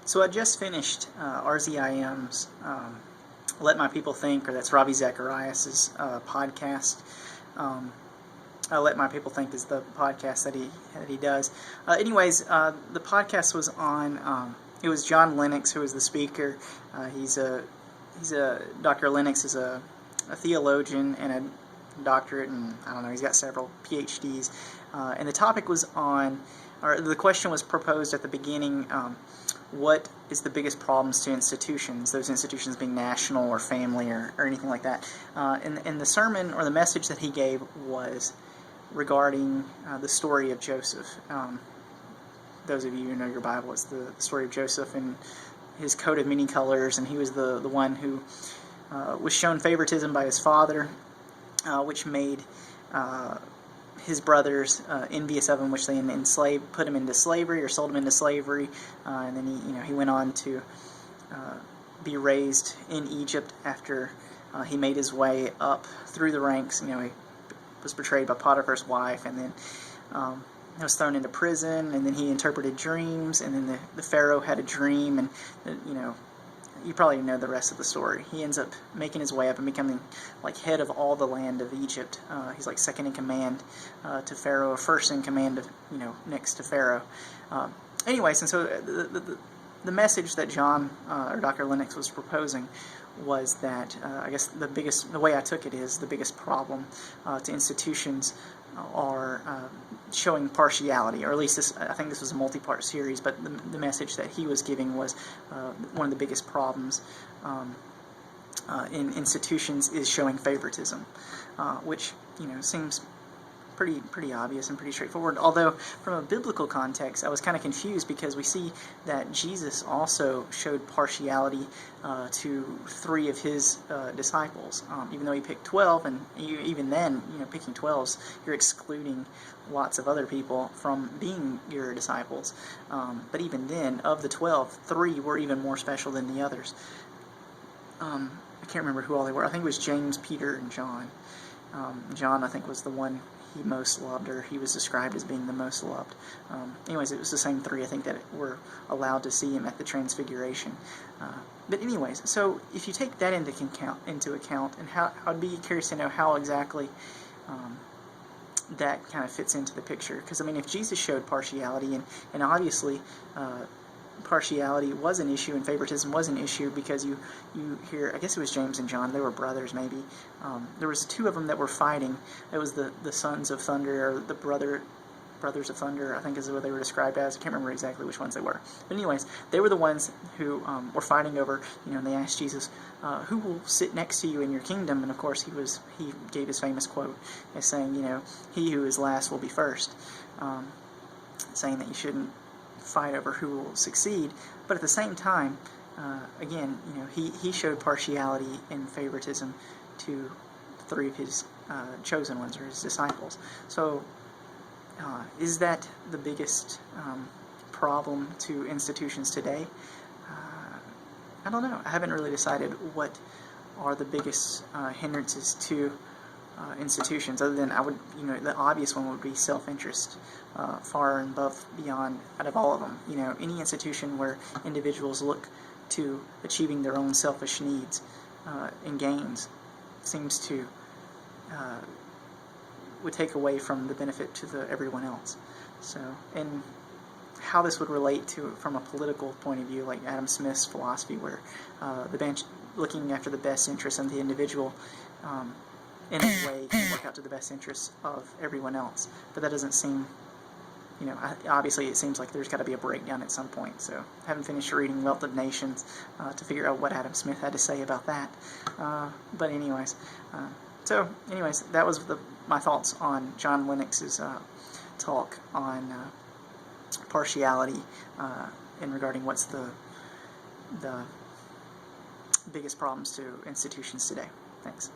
So I just finished RZIM's Let My People Think, or that's Ravi Zacharias' podcast. Let My People Think is the podcast that he does. The podcast was on. It was John Lennox who was the speaker. He's a Dr. Lennox is a theologian and a doctorate, and I don't know. He's got several PhDs. And the topic was on, or the question was proposed at the beginning. What is the biggest problems to institutions, those institutions being national or family or anything like that? And the sermon or the message that he gave was regarding the story of Joseph. Those of you who know your Bible, it's the story of Joseph and his coat of many colors, and he was the one who was shown favoritism by his father, which made his brothers envious of him, which they put him into slavery or sold him into slavery, and then he went on to be raised in Egypt after he made his way up through the ranks. He was betrayed by Potiphar's wife, and then he was thrown into prison, and then he interpreted dreams, and then the Pharaoh had a dream, and you probably know the rest of the story. He ends up making his way up and becoming like head of all the land of Egypt. He's like second in command to Pharaoh, or first in command of, next to Pharaoh. And so the message that John or Dr. Lennox was proposing was that I guess the way I took it is the biggest problem to institutions are showing partiality, or at least I think this was a multi-part series, but the message that he was giving was one of the biggest problems in institutions is showing favoritism, which seems pretty obvious and pretty straightforward. Although from a biblical context, I was kind of confused because we see that Jesus also showed partiality to 3 of his disciples, even though he picked 12, and even then, picking 12s, you're excluding lots of other people from being your disciples. But even then, of the 12, 3 were even more special than the others. I can't remember who all they were. I think it was James, Peter, and John. John, I think, was the one he most loved, or he was described as being the most loved. It was the same 3, I think, that were allowed to see him at the Transfiguration. But anyways, so if you take that into account, and I'd be curious to know how exactly that kind of fits into the picture. Because, if Jesus showed partiality, and obviously partiality was an issue and favoritism was an issue, because you hear, I guess it was James and John, they were brothers maybe, there was 2 of them that were fighting. It was the sons of thunder, or the brothers of thunder, I think is what they were described as. I can't remember exactly which ones they were, but anyways, they were the ones who were fighting over, and they asked Jesus, who will sit next to you in your kingdom? And of course he gave his famous quote as saying, he who is last will be first, saying that you shouldn't fight over who will succeed. But at the same time, again, he showed partiality and favoritism to 3 of his chosen ones, or his disciples. So is that the biggest problem to institutions today? I don't know. I haven't really decided what are the biggest hindrances to institutions, other than the obvious one would be self-interest, far and beyond out of all of them. Any institution where individuals look to achieving their own selfish needs and gains seems to would take away from the benefit to everyone else. So, and how this would relate to from a political point of view, like Adam Smith's philosophy, where the bench looking after the best interests of the individual in a way can work out to the best interests of everyone else. But that doesn't seem, obviously it seems like there's got to be a breakdown at some point. So I haven't finished reading Wealth of Nations to figure out what Adam Smith had to say about that. But anyways, that was my thoughts on John Lennox's talk on partiality and regarding what's the biggest problems to institutions today. Thanks.